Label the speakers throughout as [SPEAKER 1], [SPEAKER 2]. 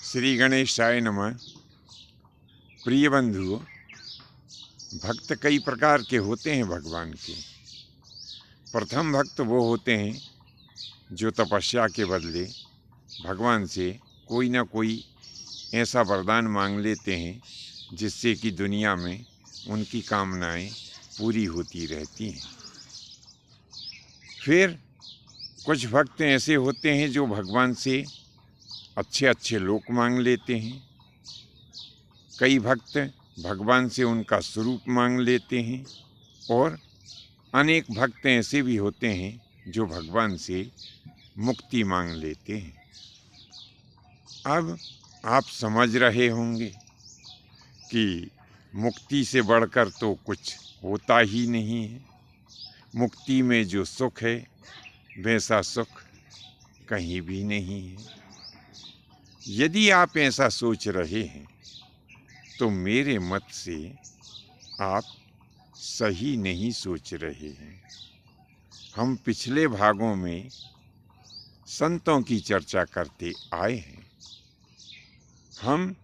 [SPEAKER 1] श्री गणेशाय नमः। प्रिय बंधुओं, भक्त कई प्रकार के होते हैं भगवान के। प्रथम भक्त वो होते हैं जो तपस्या के बदले भगवान से कोई ना कोई ऐसा वरदान मांग लेते हैं जिससे कि दुनिया में उनकी कामनाएं पूरी होती रहती हैं। फिर कुछ भक्त ऐसे होते हैं जो भगवान से अच्छे अच्छे लोक मांग लेते हैं। कई भक्त भगवान से उनका स्वरूप मांग लेते हैं और अनेक भक्त ऐसे भी होते हैं जो भगवान से मुक्ति मांग लेते हैं। अब आप समझ रहे होंगे कि मुक्ति से बढ़कर तो कुछ होता ही नहीं है। मुक्ति में जो सुख है वैसा सुख कहीं भी नहीं है। यदि आप ऐसा सोच रहे हैं तो मेरे मत से आप सही नहीं सोच रहे हैं। हम पिछले भागों में संतों की चर्चा करते आए हैं। हम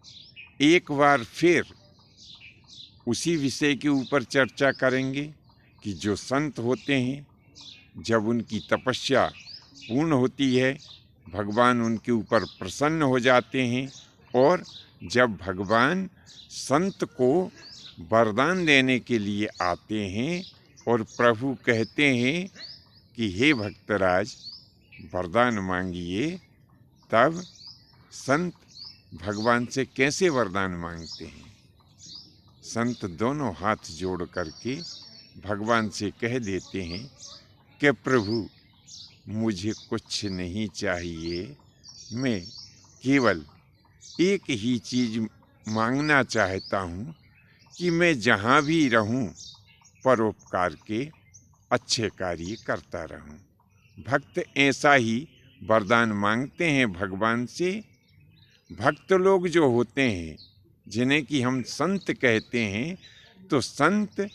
[SPEAKER 1] एक बार फिर उसी विषय के ऊपर चर्चा करेंगे कि जो संत होते हैं, जब उनकी तपस्या पूर्ण होती है, भगवान उनके ऊपर प्रसन्न हो जाते हैं और जब भगवान संत को वरदान देने के लिए आते हैं और प्रभु कहते हैं कि हे भक्तराज वरदान मांगिए, तब संत भगवान से कैसे वरदान मांगते हैं? संत दोनों हाथ जोड़ करके भगवान से कह देते हैं कि प्रभु मुझे कुछ नहीं चाहिए, मैं केवल एक ही चीज़ मांगना चाहता हूँ कि मैं जहाँ भी रहूँ परोपकार के अच्छे कार्य करता रहूँ। भक्त ऐसा ही वरदान मांगते हैं भगवान से। भक्त लोग जो होते हैं जिन्हें कि हम संत कहते हैं, तो संत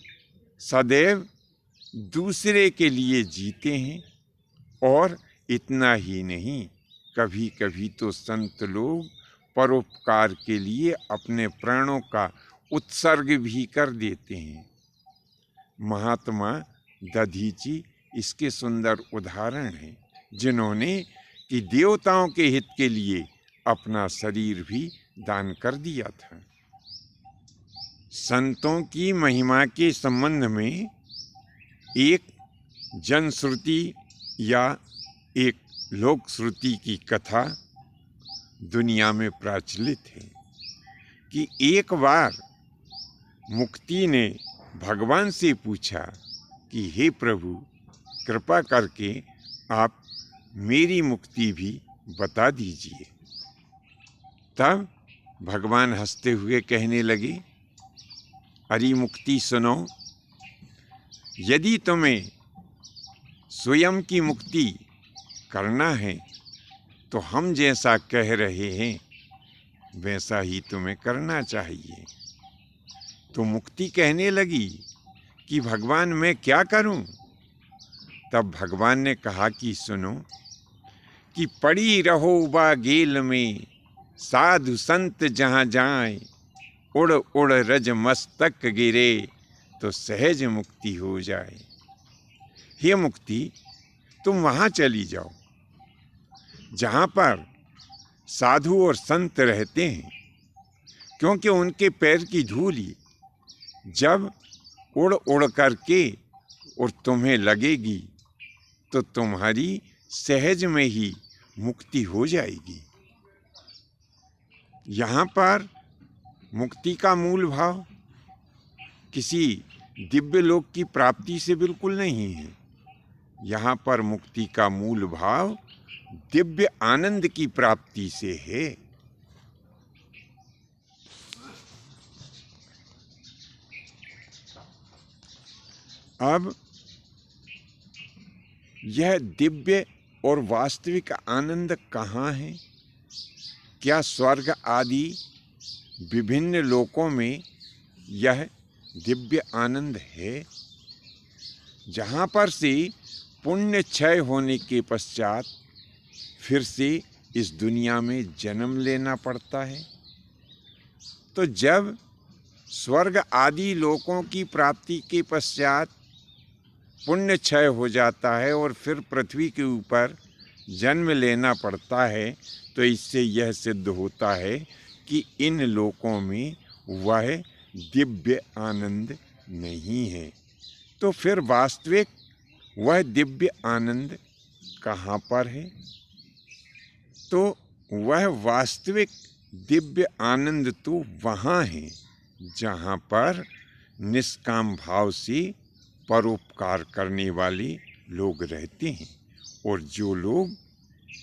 [SPEAKER 1] सदैव दूसरे के लिए जीते हैं। और इतना ही नहीं, कभी कभी तो संत लोग परोपकार के लिए अपने प्राणों का उत्सर्ग भी कर देते हैं। महात्मा दधीची इसके सुंदर उदाहरण हैं, जिन्होंने कि देवताओं के हित के लिए अपना शरीर भी दान कर दिया था। संतों की महिमा के संबंध में एक जनश्रुति या एक लोक श्रुति की कथा दुनिया में प्रचलित है कि एक बार मुक्ति ने भगवान से पूछा कि हे प्रभु, कृपा करके आप मेरी मुक्ति भी बता दीजिए। तब भगवान हंसते हुए कहने लगे, अरे मुक्ति सुनो, यदि तुम्हें स्वयं की मुक्ति करना है तो हम जैसा कह रहे हैं वैसा ही तुम्हें करना चाहिए। तो मुक्ति कहने लगी कि भगवान मैं क्या करूं? तब भगवान ने कहा कि सुनो, कि पड़ी रहो बा गेल में, साधु संत जहाँ जाए, उड़ उड़ रज मस्तक गिरे, तो सहज मुक्ति हो जाए। हे मुक्ति, तुम वहाँ चली जाओ जहाँ पर साधु और संत रहते हैं, क्योंकि उनके पैर की धूली जब उड़ उड़ करके और तुम्हें लगेगी तो तुम्हारी सहज में ही मुक्ति हो जाएगी। यहाँ पर मुक्ति का मूल भाव किसी दिव्य लोक की प्राप्ति से बिल्कुल नहीं है। यहाँ पर मुक्ति का मूल भाव दिव्य आनंद की प्राप्ति से है। अब यह दिव्य और वास्तविक आनंद कहाँ है? क्या स्वर्ग आदि विभिन्न लोकों में यह दिव्य आनंद है? जहाँ पर से पुण्य क्षय होने के पश्चात फिर से इस दुनिया में जन्म लेना पड़ता है। तो जब स्वर्ग आदि लोकों की प्राप्ति के पश्चात पुण्य क्षय हो जाता है और फिर पृथ्वी के ऊपर जन्म लेना पड़ता है, तो इससे यह सिद्ध होता है कि इन लोकों में वह दिव्य आनंद नहीं है। तो फिर वास्तविक वह दिव्य आनंद कहाँ पर है? तो वह वास्तविक दिव्य आनंद तो वहाँ है जहाँ पर निष्काम भाव से परोपकार करने वाले लोग रहते हैं। और जो लोग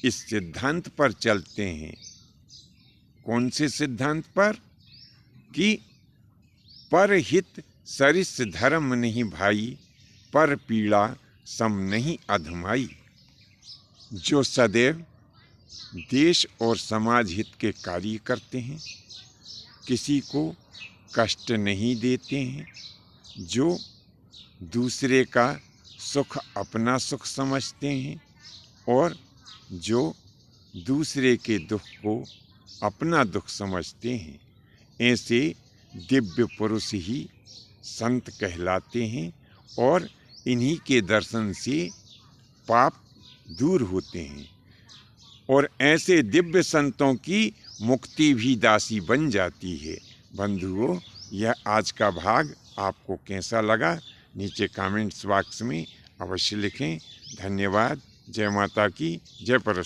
[SPEAKER 1] इस सिद्धांत पर चलते हैं, कौन से सिद्धांत पर? कि परहित सरिस धर्म नहीं भाई, पर पीड़ा सम नहीं अधमाई। जो सदैव देश और समाज हित के कार्य करते हैं, किसी को कष्ट नहीं देते हैं, जो दूसरे का सुख अपना सुख समझते हैं और जो दूसरे के दुख को अपना दुख समझते हैं, ऐसे दिव्य पुरुष ही संत कहलाते हैं। और इन्हीं के दर्शन से पाप दूर होते हैं और ऐसे दिव्य संतों की मुक्ति भी दासी बन जाती है। बंधुओं, यह आज का भाग आपको कैसा लगा नीचे कमेंट्स बॉक्स में अवश्य लिखें। धन्यवाद। जय माता की, जय परशुराम।